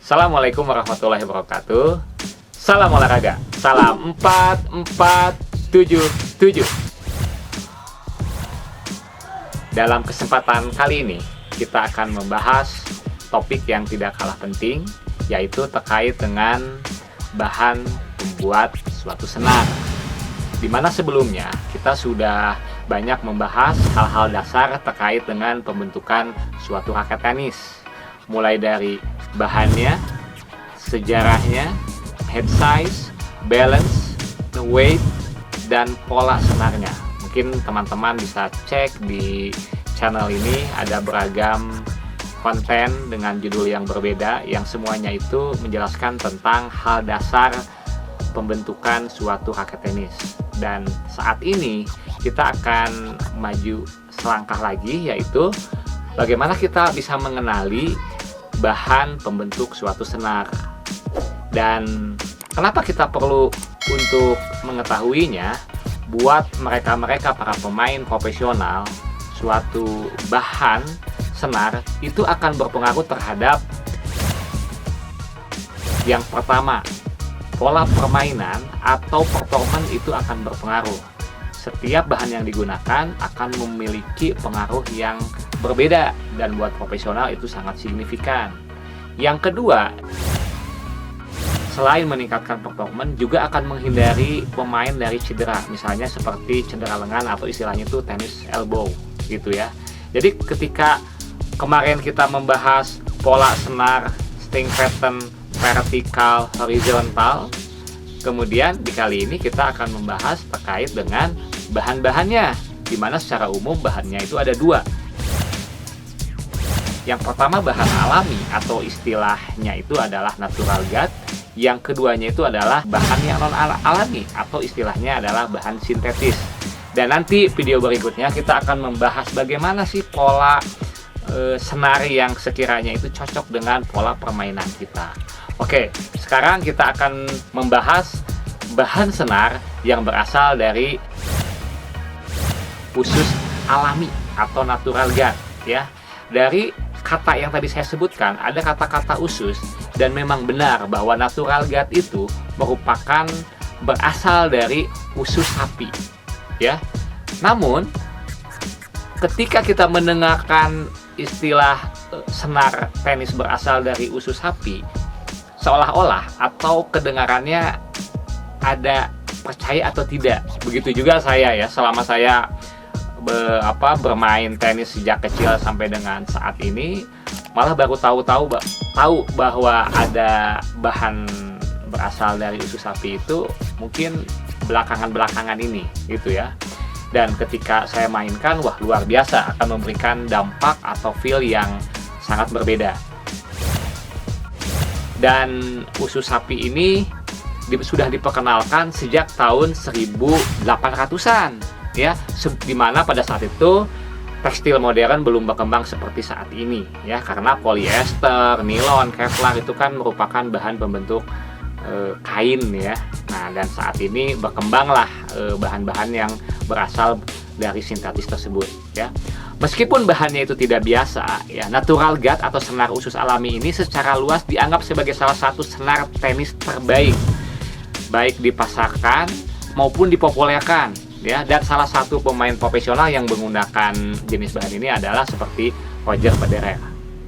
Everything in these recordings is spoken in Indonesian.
Assalamualaikum warahmatullahi wabarakatuh. Salam olahraga. Salam 4477. Dalam kesempatan kali ini kita akan membahas topik yang tidak kalah penting, yaitu terkait dengan bahan pembuat suatu senar. Dimana sebelumnya kita sudah banyak membahas hal-hal dasar terkait dengan pembentukan suatu raket tenis, mulai dari bahannya, sejarahnya, head size, balance, weight, dan pola senarnya. Mungkin teman-teman bisa cek di channel ini, ada beragam konten dengan judul yang berbeda, yang semuanya itu menjelaskan tentang hal dasar pembentukan suatu raket tenis. Dan saat ini kita akan maju selangkah lagi, yaitu bagaimana kita bisa mengenali bahan pembentuk suatu senar. Dan kenapa kita perlu untuk mengetahuinya? Buat mereka-mereka para pemain profesional, suatu bahan senar itu akan berpengaruh terhadap yang pertama, pola permainan atau performance itu akan berpengaruh. Setiap bahan yang digunakan akan memiliki pengaruh yang berbeda, dan buat profesional itu sangat signifikan. Yang kedua, selain meningkatkan performance, juga akan menghindari pemain dari cedera, misalnya seperti cedera lengan atau istilahnya itu tennis elbow gitu ya. Jadi ketika kemarin kita membahas pola senar, sting pattern, vertikal, horizontal, kemudian di kali ini kita akan membahas terkait dengan bahan-bahannya, dimana secara umum bahannya itu ada dua. Yang pertama bahan alami atau istilahnya itu adalah natural gas. Yang keduanya itu adalah bahan yang non alami atau istilahnya adalah bahan sintetis. Dan nanti video berikutnya kita akan membahas bagaimana sih pola senar yang sekiranya itu cocok dengan pola permainan kita. Oke, sekarang kita akan membahas bahan senar yang berasal dari usus alami atau natural gas ya. Dari kata yang tadi saya sebutkan, ada kata-kata usus, dan memang benar bahwa natural gas itu merupakan berasal dari usus sapi ya. Namun ketika kita mendengarkan istilah senar tenis berasal dari usus sapi, seolah-olah atau kedengarannya ada percaya atau tidak. Begitu juga saya ya, selama saya bermain tenis sejak kecil sampai dengan saat ini, malah baru tahu bahwa ada bahan berasal dari usus sapi itu mungkin belakangan ini gitu ya. Dan ketika saya mainkan, wah luar biasa, akan memberikan dampak atau feel yang sangat berbeda. Dan usus sapi ini sudah diperkenalkan sejak tahun 1800-an ya, dimana pada saat itu tekstil modern belum berkembang seperti saat ini ya, karena polyester, nilon, kevlar itu kan merupakan bahan pembentuk kain ya. Nah, dan saat ini berkembanglah bahan-bahan yang berasal dari sintetis tersebut ya. Meskipun bahannya itu tidak biasa ya, natural gas atau senar usus alami ini secara luas dianggap sebagai salah satu senar tenis terbaik, baik dipasarkan maupun dipopulerkan ya. Dan salah satu pemain profesional yang menggunakan jenis bahan ini adalah seperti Roger Federer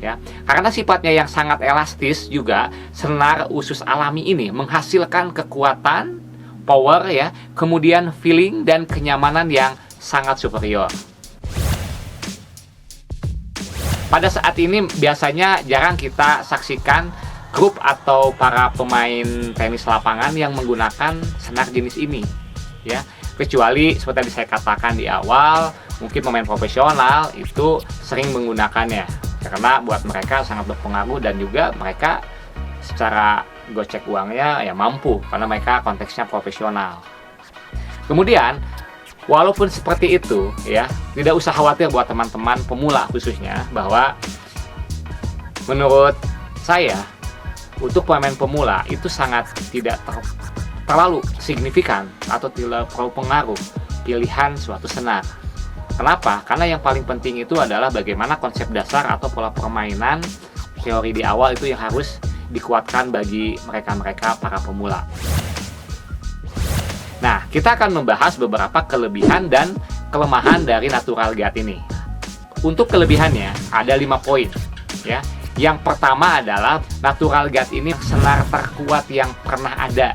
ya. Karena sifatnya yang sangat elastis juga, senar usus alami ini menghasilkan kekuatan, power ya, kemudian feeling dan kenyamanan yang sangat superior. Pada saat ini biasanya jarang kita saksikan grup atau para pemain tenis lapangan yang menggunakan senar jenis ini ya. Kecuali seperti tadi saya katakan di awal, mungkin pemain profesional itu sering menggunakannya karena buat mereka sangat berpengaruh, dan juga mereka secara gocek uangnya ya mampu karena mereka konteksnya profesional. Kemudian walaupun seperti itu ya, tidak usah khawatir buat teman-teman pemula khususnya, bahwa menurut saya untuk pemain pemula itu sangat tidak terlalu signifikan atau tidak terlalu pengaruh pilihan suatu senar. Kenapa? Karena yang paling penting itu adalah bagaimana konsep dasar atau pola permainan teori di awal itu yang harus dikuatkan bagi mereka-mereka para pemula. Nah, kita akan membahas beberapa kelebihan dan kelemahan dari natural guard ini. Untuk kelebihannya ada 5 poin, ya. Yang pertama adalah natural guard ini senar terkuat yang pernah ada,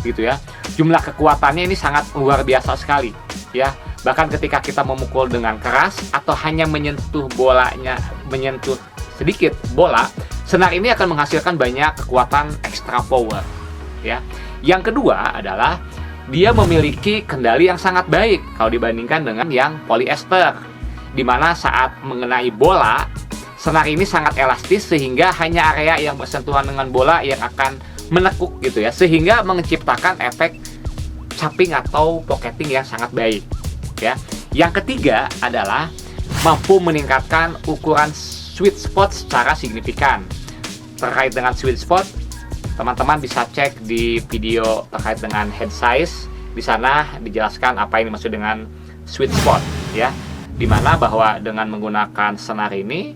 gitu ya. Jumlah kekuatannya ini sangat luar biasa sekali, ya. Bahkan ketika kita memukul dengan keras atau hanya menyentuh sedikit bola, senar ini akan menghasilkan banyak kekuatan extra power, ya. Yang kedua adalah dia memiliki kendali yang sangat baik kalau dibandingkan dengan yang polyester, di mana saat mengenai bola, senar ini sangat elastis sehingga hanya area yang bersentuhan dengan bola yang akan menekuk gitu ya, sehingga menciptakan efek cupping atau pocketing yang sangat baik, ya. Yang ketiga adalah mampu meningkatkan ukuran sweet spot secara signifikan. Terkait dengan sweet spot, teman-teman bisa cek di video terkait dengan head size. Di sana dijelaskan apa yang dimaksud dengan sweet spot, ya. Dimana bahwa dengan menggunakan senar ini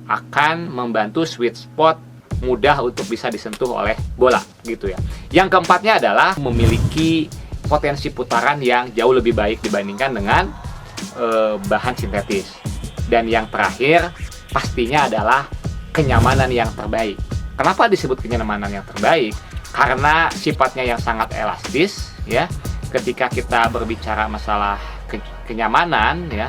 akan membantu sweet spot mudah untuk bisa disentuh oleh bola, gitu ya. Yang keempatnya adalah memiliki potensi putaran yang jauh lebih baik dibandingkan dengan bahan sintetis. Dan yang terakhir pastinya adalah kenyamanan yang terbaik. Kenapa disebut kenyamanan yang terbaik? Karena sifatnya yang sangat elastis, ya. Ketika kita berbicara masalah kenyamanan, ya,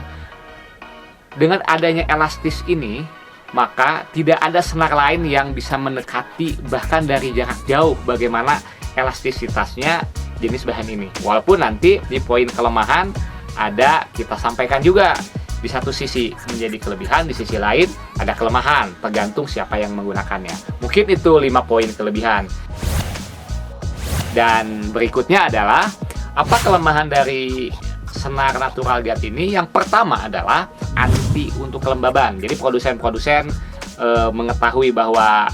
dengan adanya elastis ini, maka tidak ada senar lain yang bisa mendekati bahkan dari jarak jauh bagaimana elastisitasnya jenis bahan ini. Walaupun nanti di poin kelemahan ada kita sampaikan juga. Di satu sisi menjadi kelebihan, di sisi lain ada kelemahan, tergantung siapa yang menggunakannya. Mungkin itu 5 poin kelebihan. Dan berikutnya adalah apa kelemahan dari senar natural guard ini? Yang pertama adalah anti untuk kelembaban. Jadi produsen-produsen mengetahui bahwa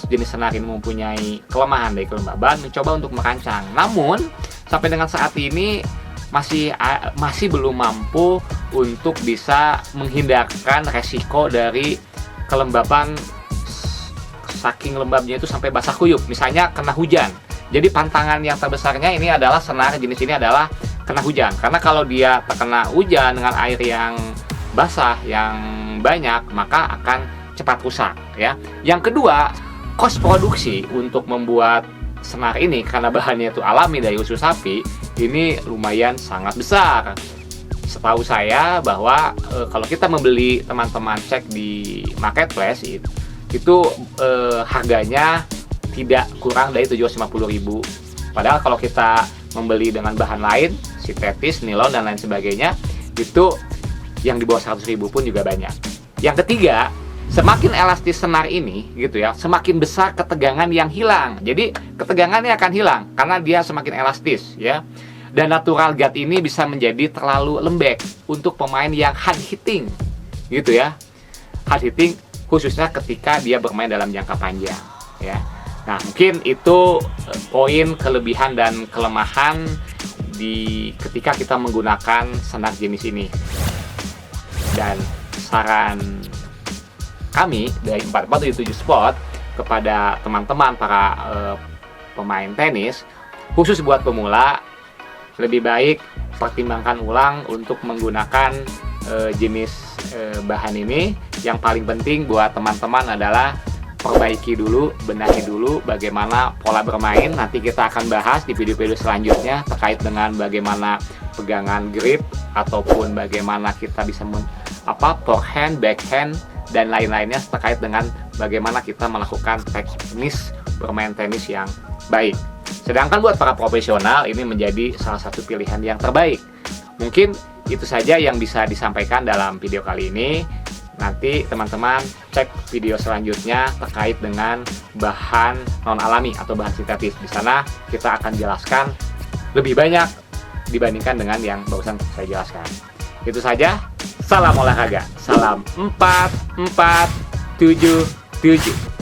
jenis senar ini mempunyai kelemahan dari kelembaban, mencoba untuk merancang. Namun sampai dengan saat ini masih belum mampu untuk bisa menghindarkan resiko dari kelembaban, saking lembabnya itu sampai basah kuyup, misalnya kena hujan. Jadi pantangan yang terbesarnya ini adalah senar jenis ini adalah kena hujan, karena kalau dia terkena hujan dengan air yang basah yang banyak maka akan cepat rusak, ya. Yang kedua, kos produksi untuk membuat senar ini karena bahannya itu alami dari usus sapi ini lumayan sangat besar. Setahu saya bahwa kalau kita membeli, teman-teman cek di marketplace itu harganya tidak kurang dari 750.000. Padahal kalau kita membeli dengan bahan lain, sintetis, nilon dan lain sebagainya, itu yang di bawah 100.000 pun juga banyak. Yang ketiga, semakin elastis senar ini gitu ya, semakin besar ketegangan yang hilang. Jadi ketegangannya akan hilang karena dia semakin elastis, ya. Dan natural guard ini bisa menjadi terlalu lembek untuk pemain yang hard hitting, gitu ya. Hard hitting khususnya ketika dia bermain dalam jangka panjang, ya. Nah, mungkin itu poin kelebihan dan kelemahan ketika kita menggunakan senar jenis ini. Dan saran kami dari 4477 Sport kepada teman-teman para pemain tenis, khusus buat pemula, lebih baik pertimbangkan ulang untuk menggunakan jenis bahan ini. Yang paling penting buat teman-teman adalah perbaiki dulu, benahi dulu bagaimana pola bermain. Nanti kita akan bahas di video-video selanjutnya terkait dengan bagaimana pegangan grip ataupun bagaimana kita bisa forehand, backhand dan lain-lainnya terkait dengan bagaimana kita melakukan teknis bermain tenis yang baik. Sedangkan buat para profesional ini menjadi salah satu pilihan yang terbaik. Mungkin itu saja yang bisa disampaikan dalam video kali ini. Nanti teman-teman cek video selanjutnya terkait dengan bahan non-alami atau bahan sintetis. Di sana kita akan jelaskan lebih banyak dibandingkan dengan yang barusan saya jelaskan. Itu saja. Salam olahraga. Salam 4477.